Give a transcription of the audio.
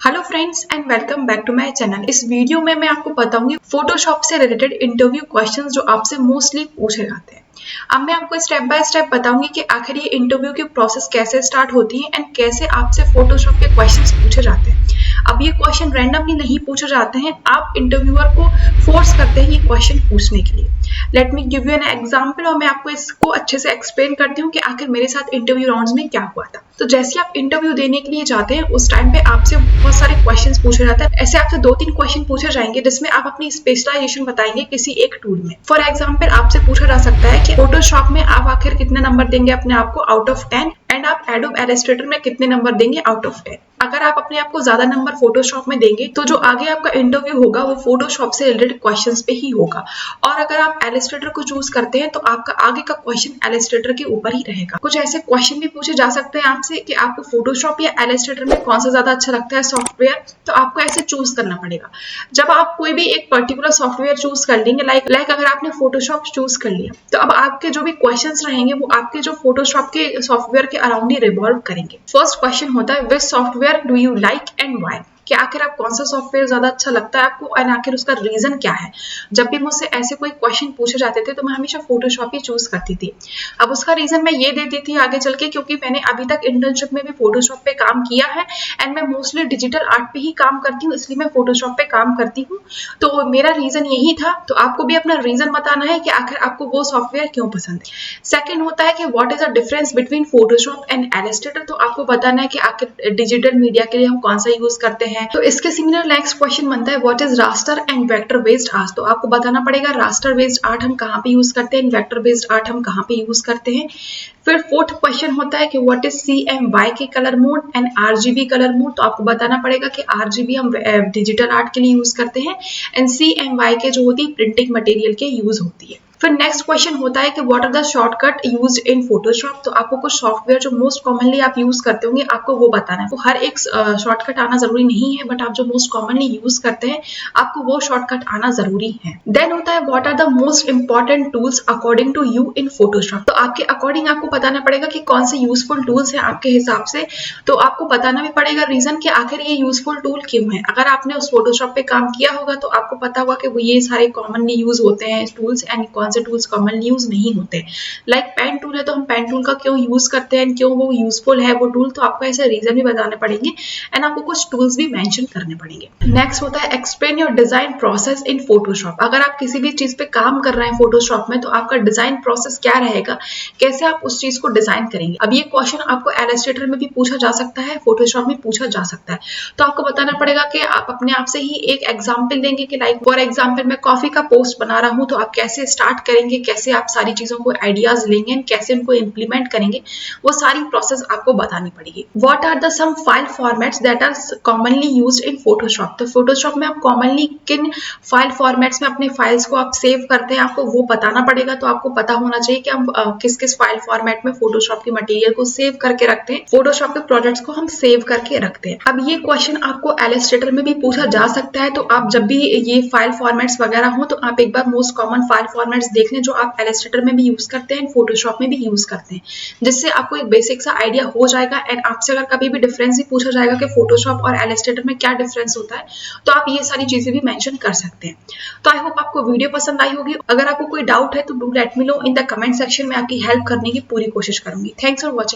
Hello friends and welcome back to my channel. इस video में मैं आपको बताऊंगी फोटोशॉप से रिलेटेड इंटरव्यू क्वेश्चंस जो आपसे मोस्टली पूछे जाते हैं। अब मैं आपको स्टेप बाय स्टेप बताऊंगी कि आखिर ये इंटरव्यू की प्रोसेस कैसे स्टार्ट होती है एंड कैसे आपसे फोटोशॉप के क्वेश्चंस पूछे जाते हैं। अब ये क्वेश्चन रैंडमली नहीं पूछे जाते हैं, आप इंटरव्यूअर को फोर्स करते हैं ये क्वेश्चन पूछने के लिए। Let me give you an example और मैं आपको इसको अच्छे से एक्सप्लेन करती हूँ कि आखिर मेरे साथ इंटरव्यू राउंड्स में क्या हुआ था। तो जैसे आप इंटरव्यू देने के लिए जाते हैं उस टाइम पे आपसे बहुत सारे क्वेश्चंस पूछे जाते हैं। ऐसे आपसे 2-3 क्वेश्चन पूछे जाएंगे जिसमें आप अपनी स्पेशलाइजेशन बताएंगे किसी एक टूल में। फॉर एग्जांपल आपसे पूछा जा सकता है कि फोटोशॉप में आप आखिर कितने नंबर देंगे अपने आप को आउट ऑफ 10 एंड आप एडोब इलस्ट्रेटर में कितने नंबर देंगे आउट ऑफ 10। अगर आप अपने आप को ज्यादा नंबर फोटोशॉप में देंगे तो जो आगे आपका इंटरव्यू होगा वो फोटोशॉप से रिलेटेड क्वेश्चंस पे ही होगा, और अगर आप इलस्ट्रेटर को चूज करते हैं तो आपका आगे का क्वेश्चन इलस्ट्रेटर के ऊपर ही रहेगा। कुछ ऐसे क्वेश्चन भी पूछे जा सकते हैं आपसे कि आपको फोटोशॉप या इलस्ट्रेटर में कौन सा ज्यादा अच्छा लगता है सॉफ्टवेयर, तो आपको ऐसे चूज करना पड़ेगा। जब आप कोई भी एक पर्टिकुलर सॉफ्टवेयर चूज कर लेंगे, लाइक अगर आपने फोटोशॉप चूज कर लिया तो अब आपके जो भी क्वेश्चंस रहेंगे वो आपके जो फोटोशॉप के सॉफ्टवेयर के अराउंड ही रिवॉल्व करेंगे। फर्स्ट क्वेश्चन होता है विच software do you like and why, कि आखिर आप कौन सा सॉफ्टवेयर ज्यादा अच्छा लगता है आपको और आखिर उसका रीजन क्या है। जब भी मुझसे ऐसे कोई क्वेश्चन पूछे जाते थे तो मैं हमेशा फोटोशॉप ही चूज करती थी। अब उसका रीजन मैं ये देती थी आगे चल के, क्योंकि मैंने अभी तक इंटर्नशिप में भी फोटोशॉप पे काम किया है एंड मैं मोस्टली डिजिटल आर्ट पे ही काम करती हूँ, इसलिए मैं फोटोशॉप पे काम करती हूँ। तो मेरा रीजन यही था। तो आपको भी अपना रीजन बताना है कि आखिर आपको वो सॉफ्टवेयर क्यों पसंद है। सेकेंड होता है कि what is the difference between Photoshop and Illustrator, तो आपको बताना है कि आखिर डिजिटल मीडिया के लिए हम कौन सा यूज करते हैं। तो इसके सिमिलर नेक्स्ट क्वेश्चन बनता है what is raster and vector based art, तो आपको बताना पड़ेगा रास्टर बेस्ड आर्ट हम कहाँ पे यूज करते हैं, वेक्टर बेस्ड आर्ट हम कहाँ पे यूज करते हैं। फिर फोर्थ क्वेश्चन होता है कि व्हाट इज CMY के colour mode and RGB colour mode, तो आपको बताना पड़ेगा कि RGB हम डिजिटल आर्ट के लिए यूज करते हैं एंड CMY के जो होती है प्रिंटिंग मटेरियल के यूज होती है। फिर नेक्स्ट क्वेश्चन होता है कि what are the shortcut used in Photoshop, तो आपको कुछ सॉफ्टवेयर जो मोस्ट कॉमनली आप यूज करते होंगे आपको वो बताना है। वो हर एक शॉर्टकट आना जरूरी नहीं है, बट आप जो मोस्ट कॉमनली यूज करते हैं आपको वो शॉर्टकट आना जरूरी है। देन होता है what are the most important tools according to you in Photoshop, तो आपके अकॉर्डिंग आपको बताना पड़ेगा कि कौन से यूजफुल टूल्स हैं आपके हिसाब से। तो आपको बताना भी पड़ेगा रीजन कि आखिर ये यूजफुल टूल क्यों है। अगर आपने उस फोटोशॉप पे काम किया होगा तो आपको पता होगा कि वो ये सारे कॉमनली यूज होते हैं टूल्स एंड कौन से टूल्स कॉमनली यूज नहीं होते। लाइक पेन टूल है तो हम पेन टूल का क्यों यूज करते हैं, क्यों वो यूजफुल है वो टूल, तो आपको ऐसे रीजन भी बताने पड़ेंगे एंड आपको कुछ टूल्स भी मेंशन करने पड़ेंगे। नेक्स्ट होता है explain your design process in Photoshop, अगर आप किसी भी चीज पे काम कर रहे हैं फोटोशॉप में तो आपका डिजाइन प्रोसेस क्या रहेगा, कैसे आप उस चीज को डिजाइन करेंगे। अब ये क्वेश्चन आपको इलस्ट्रेटर में भी पूछा जा सकता है, फोटोशॉप में पूछा जा सकता है। तो आपको बताना पड़ेगा कि आप अपने आप से ही एक एग्जाम्पल देंगे कि लाइक फॉर एग्जाम्पल मैं कॉफी का पोस्ट बना रहा हूं, तो आप कैसे स्टार्ट करेंगे, कैसे आप सारी चीजों को आइडियाज लेंगे, कैसे उनको इंप्लीमेंट करेंगे, वो सारी प्रोसेस आपको बतानी पड़ेगी। What are the some file formats that are commonly used in Photoshop, तो फोटोशॉप में आप कॉमनली किन फाइल फॉर्मेट्स में अपने फाइल्स को आप सेव करते हैं आपको वो बताना पड़ेगा। तो आपको पता होना चाहिए कि हम किस किस फाइल फॉर्मेट में फोटोशॉप के मटेरियल को सेव करके रखते हैं, फोटोशॉप के प्रोजेक्ट्स को हम सेव करके रखते हैं। अब ये क्वेश्चन आपको इलस्ट्रेटर में भी पूछा जा सकता है, तो आप जब भी ये फाइल फॉर्मेट्स वगैरह हो तो आप एक बार मोस्ट कॉमन फाइल फॉर्मेट्स देख लें जो आप इलस्ट्रेटर में भी यूज करते हैं, फोटोशॉप में भी यूज करते हैं, जिससे आपको एक बेसिक सा आइडिया हो जाएगा। एंड आपसे अगर कभी भी डिफरेंस ही पूछा जाएगा कि फोटोशॉप और इलस्ट्रेटर में क्या डिफरेंस होता है तो आप ये सारी चीजें भी मेंशन कर सकते हैं। तो आई होप आपको वीडियो पसंद आई होगी। अगर आपको कोई डाउट है तो do let me know in the comment section में, आपकी हेल्प करने की पूरी कोशिश करूंगी। Thanks for watching.